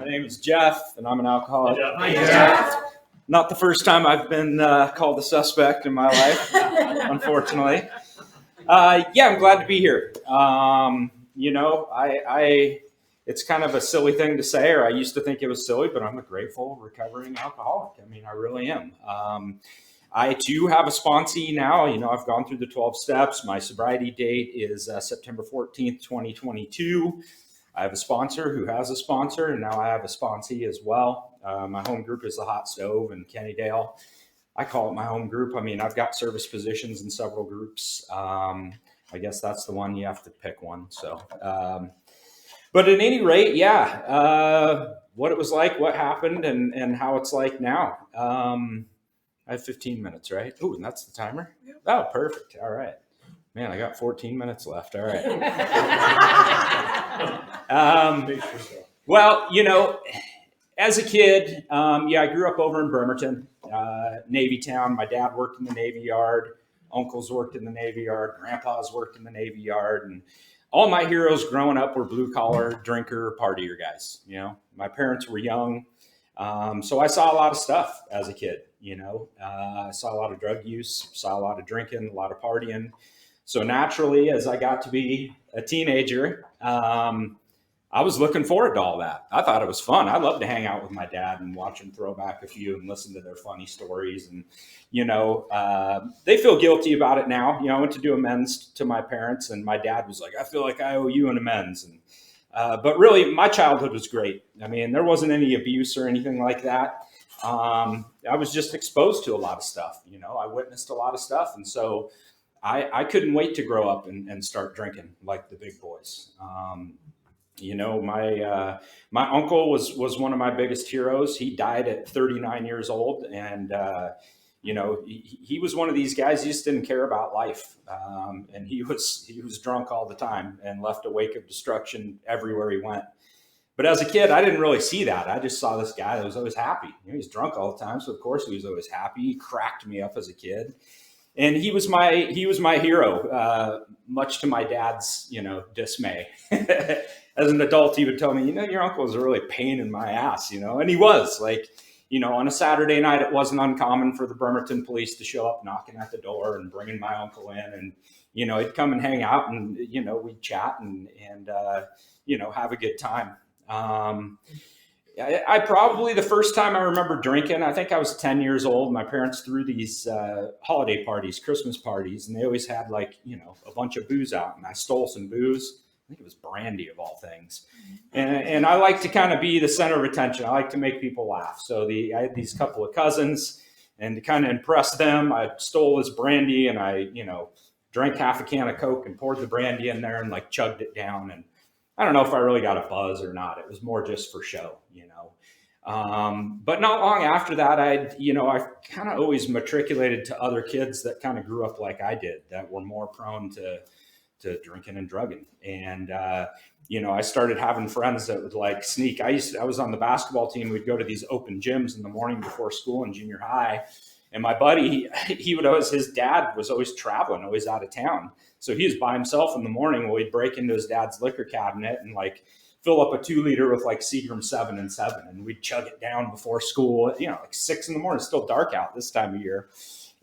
My name is Jeff, and I'm an alcoholic. Hi, Jeff. Not the first time I've been called a suspect in my life, unfortunately. I'm glad to be here. It's kind of a silly thing to say, or I used to think it was silly, but I'm a grateful recovering alcoholic. I mean, I really am. I too have a sponsee now. I've gone through the 12 steps. My sobriety date is September 14th, 2022. I have a sponsor who has a sponsor, and now I have a sponsee as well. My home group is the Hot Stove in Kennydale. I call it my home group. I mean, I've got service positions in several groups. I guess that's the one you have to pick one. So, but at any rate, what it was like, what happened, and how it's like now. I have 15 minutes, right? Oh, and that's the timer? Oh, perfect. All right. Man, I got 14 minutes left. All right. As a kid, I grew up over in Bremerton, Navy town. My dad worked in the Navy Yard. Uncles worked in the Navy Yard. Grandpas worked in the Navy Yard. And all my heroes growing up were blue-collar, drinker, partier guys. My parents were young. So I saw a lot of stuff as a kid. I saw a lot of drug use, saw a lot of drinking, a lot of partying. So naturally, as I got to be a teenager, I was looking forward to all that. I thought it was fun. I loved to hang out with my dad and watch him throw back a few and listen to their funny stories. And, they feel guilty about it now. I went to do amends to my parents, and my dad was like, I feel like I owe you an amends. And but really, my childhood was great. I mean, there wasn't any abuse or anything like that. I was just exposed to a lot of stuff. I witnessed a lot of stuff. And so I couldn't wait to grow up and start drinking like the big boys. My uncle was one of my biggest heroes. He died at 39 years old. And, he was one of these guys, he just didn't care about life. And he was drunk all the time and left a wake of destruction everywhere he went. But as a kid, I didn't really see that. I just saw this guy that was always happy. He was drunk all the time. So of course he was always happy. He cracked me up as a kid. And he was my hero, much to my dad's, dismay. As an adult, he would tell me, your uncle was a really pain in my ass, and he was on a Saturday night, it wasn't uncommon for the Bremerton police to show up knocking at the door and bringing my uncle in, and, he'd come and hang out and, we'd chat and have a good time. I probably, the first time I remember drinking, I think I was 10 years old. My parents threw these holiday parties, Christmas parties, and they always had a bunch of booze out, and I stole some booze. I think it was brandy of all things. And I like to kind of be the center of attention. I like to make people laugh. So I had these couple of cousins, and to kind of impress them, I stole this brandy and I, drank half a can of Coke and poured the brandy in there and chugged it down. And I don't know if I really got a buzz or not. It was more just for show, But not long after that, I kind of always matriculated to other kids that kind of grew up like I did, that were more prone to drinking and drugging. And, I started having friends that would sneak. I was on the basketball team. We'd go to these open gyms in the morning before school in junior high. And my buddy, his dad was always traveling, always out of town. So he was by himself in the morning. Well, he'd break into his dad's liquor cabinet and fill up a 2-liter with Seagram 7 and 7. And we'd chug it down before school, 6 in the morning. It's still dark out this time of year.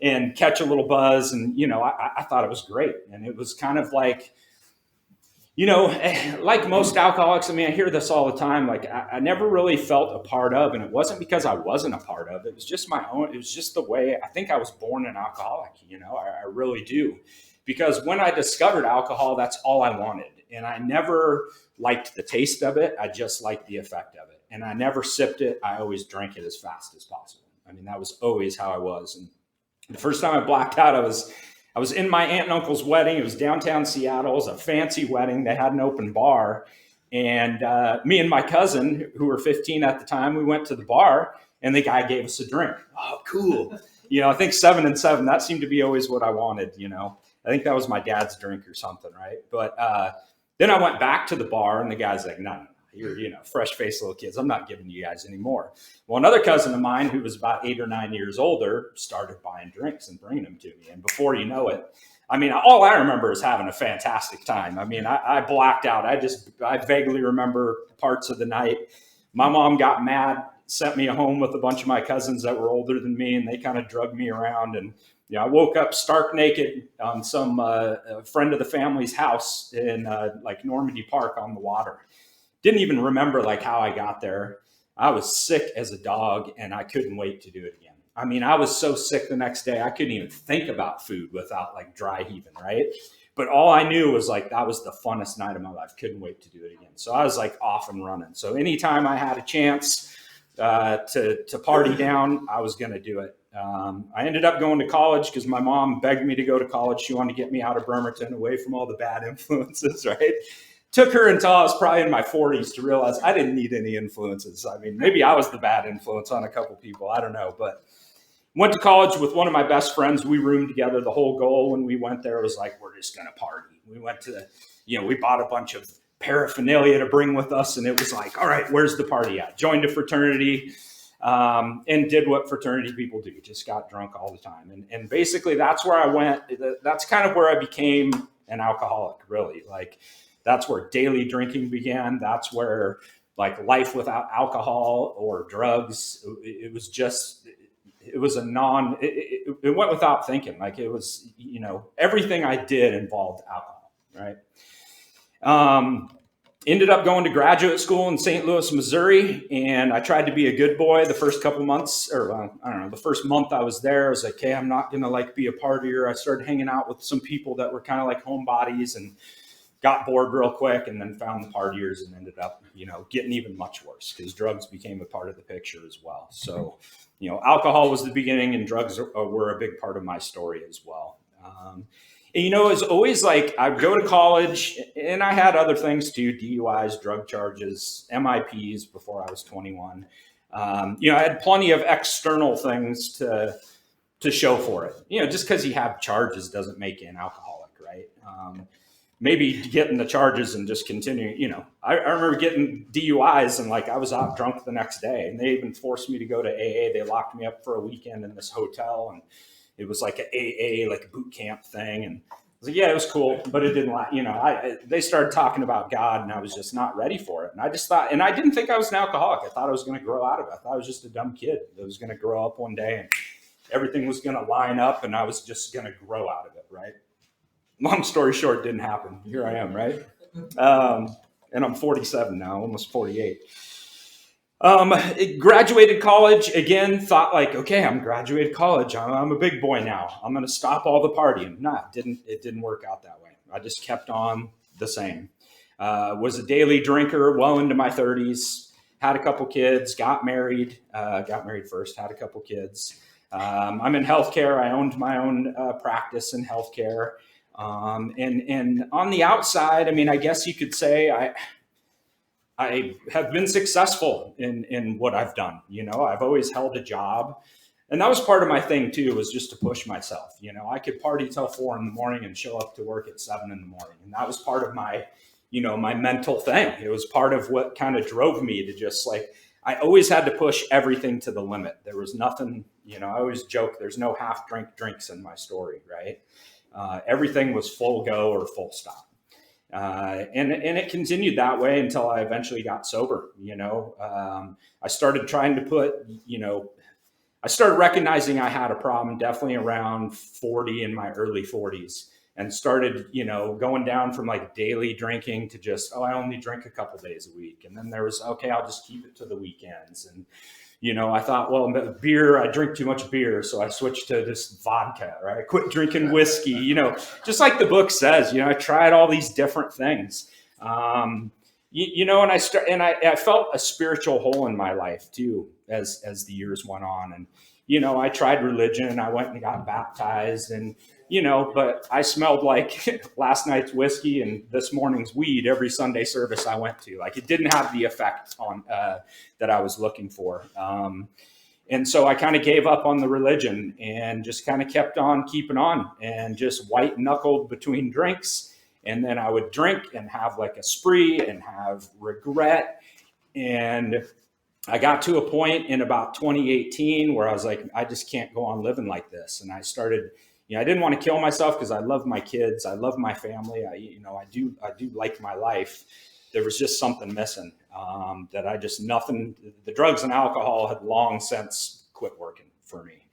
And catch a little buzz. And, I thought it was great. And it was kind of like most alcoholics, I mean, I hear this all the time. I never really felt a part of, and it wasn't because I wasn't a part of. It was just my own. It was just the way I think I was born an alcoholic. I really do. Because when I discovered alcohol, that's all I wanted. And I never liked the taste of it. I just liked the effect of it. And I never sipped it. I always drank it as fast as possible. I mean, that was always how I was. And the first time I blacked out, I was in my aunt and uncle's wedding. It was downtown Seattle. It was a fancy wedding. They had an open bar. And me and my cousin, who were 15 at the time, we went to the bar, and the guy gave us a drink. Oh, cool. I think 7 and 7, that seemed to be always what I wanted, I think that was my dad's drink or something, right? But then I went back to the bar, and the guy's like, no, you're, fresh-faced little kids. I'm not giving you guys any more. Well, another cousin of mine who was about 8 or 9 years older started buying drinks and bringing them to me. And before you know it, I mean, all I remember is having a fantastic time. I mean, I blacked out. I vaguely remember parts of the night. My mom got mad, sent me home with a bunch of my cousins that were older than me, and they kind of drug me around. And I woke up stark naked on some friend of the family's house in like Normandy Park on the water. Didn't even remember like how I got there. I was sick as a dog, and I couldn't wait to do it again. I mean, I was so sick the next day, I couldn't even think about food without like dry heaving, right? But all I knew was like that was the funnest night of my life. Couldn't wait to do it again. So I was like off and running. So anytime I had a chance to party down, I was going to do it. I ended up going to college because my mom begged me to go to college. She wanted to get me out of Bremerton, away from all the bad influences, right? Took her until I was probably in my 40s to realize I didn't need any influences. I mean, maybe I was the bad influence on a couple people. I don't know. But went to college with one of my best friends. We roomed together. The whole goal when we went there was like, we're just going to party. We went to, we bought a bunch of paraphernalia to bring with us. And it was like, all right, where's the party at? Joined a fraternity and did what fraternity people do. Just got drunk all the time. And basically that's where I went. That's kind of where I became an alcoholic, really. Like that's where daily drinking began. That's where like life without alcohol or drugs, it was just, it was it went without thinking. Like it was, everything I did involved alcohol, right? Ended up going to graduate school in St. Louis, Missouri, and I tried to be a good boy the first couple months, or I don't know, the first month I was there. I was like, okay, I'm not going to like be a partier. I started hanging out with some people that were kind of like homebodies and got bored real quick, and then found the partiers and ended up, getting even much worse because drugs became a part of the picture as well. So, alcohol was the beginning and drugs were a big part of my story as well. And, it was always like I'd go to college and I had other things too, DUIs, drug charges, MIPs before I was 21. I had plenty of external things to show for it. Just because you have charges doesn't make you an alcoholic, right? Maybe getting the charges and just continuing, I remember getting DUIs and like I was out drunk the next day, and they even forced me to go to AA. They locked me up for a weekend in this hotel, and it was like an AA, like a boot camp thing. And I was like, yeah, it was cool, but it didn't last. They started talking about God, and I was just not ready for it. And I just thought, and I didn't think I was an alcoholic. I thought I was going to grow out of it. I thought I was just a dumb kid that was going to grow up one day and everything was going to line up and I was just going to grow out of it, right? Long story short, didn't happen. Here I am, right? And I'm 47 now, almost 48. Graduated college again, thought like, okay, I'm graduated college. I'm a big boy now. I'm going to stop all the partying. Nah, it didn't work out that way. I just kept on the same. Was a daily drinker well into my 30s, had a couple kids, got married first, had a couple kids. I'm in healthcare. I owned my own practice in healthcare. And on the outside, I mean, I guess you could say I have been successful in what I've done. I've always held a job. And that was part of my thing too, was just to push myself. I could party till 4 a.m. and show up to work at 7 a.m. And that was part of my, my mental thing. It was part of what kind of drove me to just like, I always had to push everything to the limit. There was nothing, I always joke, there's no half drink drinks in my story, right? Everything was full go or full stop. And it continued that way until I eventually got sober. I started trying to put, I started recognizing I had a problem definitely around 40, in my early 40s, and started, going down from like daily drinking to just, I only drink a couple days a week. And then there was, okay, I'll just keep it to the weekends. And I thought, well, beer, I drink too much beer. So I switched to just vodka, right? I quit drinking whiskey, just like the book says, I tried all these different things. And I felt a spiritual hole in my life too, as the years went on. And, I tried religion. I went and got baptized and, but I smelled like last night's whiskey and this morning's weed every Sunday service I went to. Like it didn't have the effect on that I was looking for. And so I kind of gave up on the religion and just kind of kept on keeping on and just white knuckled between drinks. And then I would drink and have like a spree and have regret. And I got to a point in about 2018 where I was like, I just can't go on living like this. And I started, I didn't want to kill myself because I love my kids. I love my family. I do like my life. there was just something missing, that the drugs and alcohol had long since quit working for me.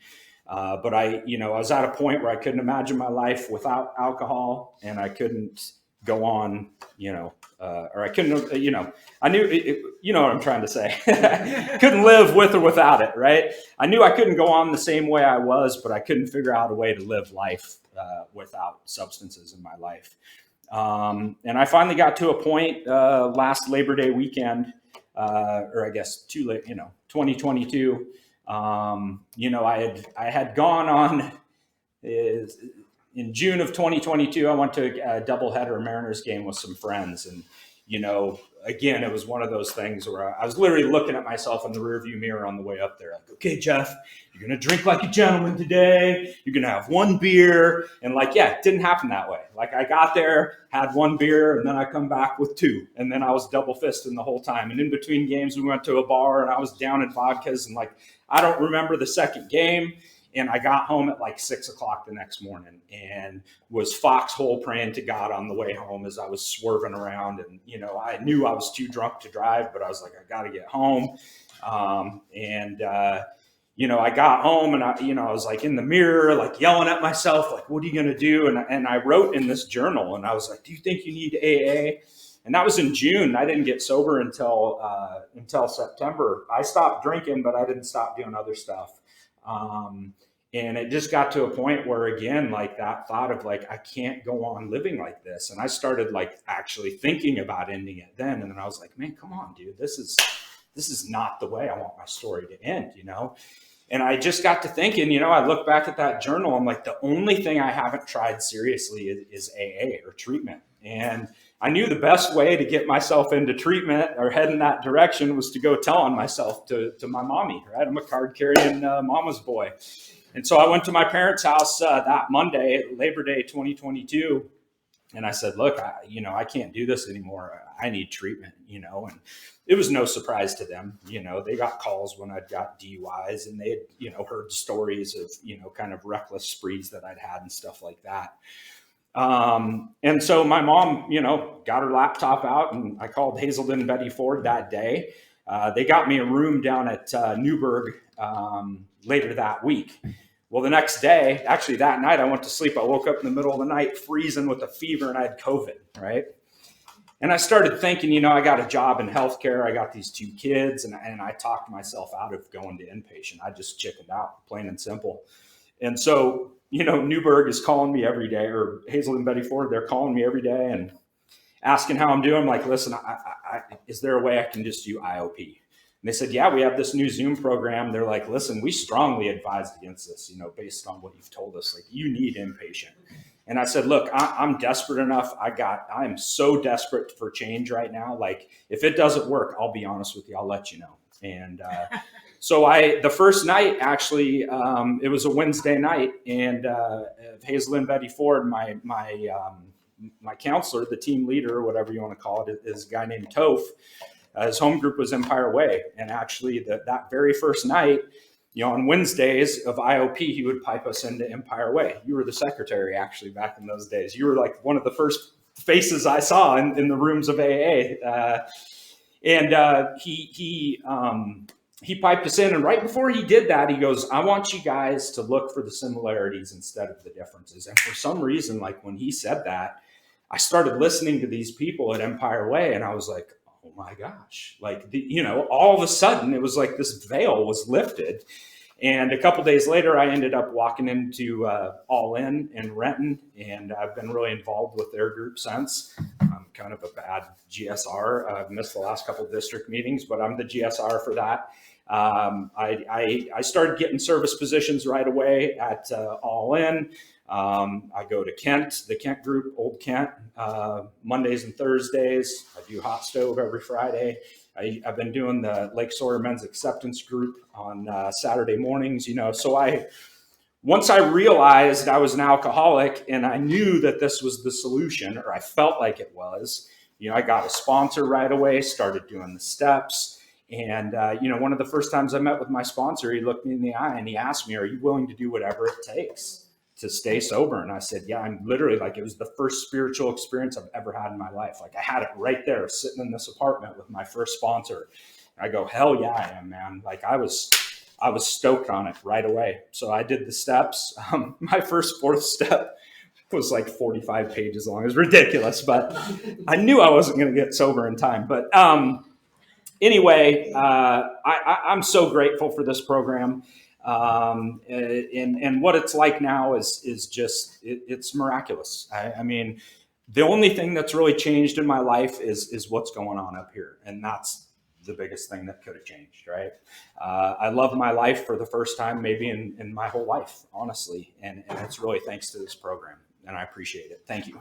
But I was at a point where I couldn't imagine my life without alcohol, and I couldn't go on, or I couldn't, I knew, you know what I'm trying to say. Couldn't live with or without it, right? I knew I couldn't go on the same way I was, but I couldn't figure out a way to live life without substances in my life. And I finally got to a point last Labor Day weekend, or I guess 2022. I had gone on in June of 2022. I went to a doubleheader Mariners game with some friends, and again, it was one of those things where I was literally looking at myself in the rearview mirror on the way up there. Like, okay, Jeff, you're going to drink like a gentleman today. You're going to have one beer. And it didn't happen that way. Like, I got there, had one beer, and then I come back with two. And then I was double fisting the whole time. And in between games, we went to a bar, and I was down in vodkas. And I don't remember the second game. And I got home at 6 o'clock the next morning and was foxhole praying to God on the way home as I was swerving around. And, I knew I was too drunk to drive, but I was like, I got to get home. I got home and I was in the mirror, yelling at myself, what are you going to do? And I wrote in this journal, and I was like, do you think you need AA? And that was in June. I didn't get sober until September. I stopped drinking, but I didn't stop doing other stuff. And it just got to a point where, again, that thought of I can't go on living like this. And I started actually thinking about ending it then. And then I was like, man, come on, dude, this is not the way I want my story to end, And I just got to thinking, I look back at that journal. I'm like, the only thing I haven't tried seriously is AA or treatment. And I knew the best way to get myself into treatment or head in that direction was to go tell on myself to my mommy, right? I'm a card carrying mama's boy. And so I went to my parents' house that Monday, Labor Day 2022. And I said, look, I can't do this anymore. I need treatment, and it was no surprise to them. They got calls when I'd got DUIs, and they had, heard stories of, kind of reckless sprees that I'd had and stuff like that. And so my mom, got her laptop out, and I called Hazelden and Betty Ford that day. They got me a room down at Newburgh later that week. Well, the next day, actually that night, I went to sleep. I woke up in the middle of the night freezing with a fever, and I had COVID, right? And I started thinking, I got a job in healthcare. I got these two kids, and I talked myself out of going to inpatient. I just chickened out, plain and simple. And so, Newburgh is calling me every day, or Hazel and Betty Ford, they're calling me every day and asking how I'm doing. I'm like, listen, is there a way I can just do IOP? And they said, yeah, we have this new Zoom program. They're like, listen, we strongly advised against this, based on what you've told us. You need inpatient. And I said, look, I'm desperate enough. I'm so desperate for change right now. If it doesn't work, I'll be honest with you. I'll let you know. And so the first night, actually, it was a Wednesday night, and Hazel and Betty Ford, my counselor, the team leader, or whatever you want to call it, is a guy named Toph. His home group was Empire Way. And actually that very first night, on Wednesdays of IOP, he would pipe us into Empire Way. You were the secretary, actually, back in those days. You were one of the first faces I saw in the rooms of AA. He piped us in. And right before he did that, he goes, I want you guys to look for the similarities instead of the differences. And for some reason, when he said that, I started listening to these people at Empire Way, and I was like, oh my gosh, all of a sudden it was this veil was lifted. And a couple days later, I ended up walking into All In Renton, and I've been really involved with their group since. I'm kind of a bad GSR. I've missed the last couple of district meetings, but I'm the GSR for that. I started getting service positions right away at All In. I go to Kent, the Kent group, Old Kent, Mondays and Thursdays. I do hot stove every Friday. I've been doing the Lake Sawyer Men's Acceptance Group on Saturday mornings, So once I realized I was an alcoholic and I knew that this was the solution, or I felt like it was, I got a sponsor right away, started doing the steps. And, one of the first times I met with my sponsor, he looked me in the eye and he asked me, are you willing to do whatever it takes? to stay sober. And I said, yeah, I'm literally like, it was the first spiritual experience I've ever had in my life. Like I had it right there sitting in this apartment with my first sponsor. I go, hell yeah, I am, man. Like I was stoked on it right away. So I did the steps. My first fourth step was like 45 pages long. It was ridiculous, but I knew I wasn't going to get sober in time. But anyway, I'm so grateful for this program. And what it's like now is just, it's miraculous. I mean, the only thing that's really changed in my life is what's going on up here. And that's the biggest thing that could have changed, right? I love my life for the first time, maybe in my whole life, honestly. And it's really thanks to this program. And I appreciate it. Thank you.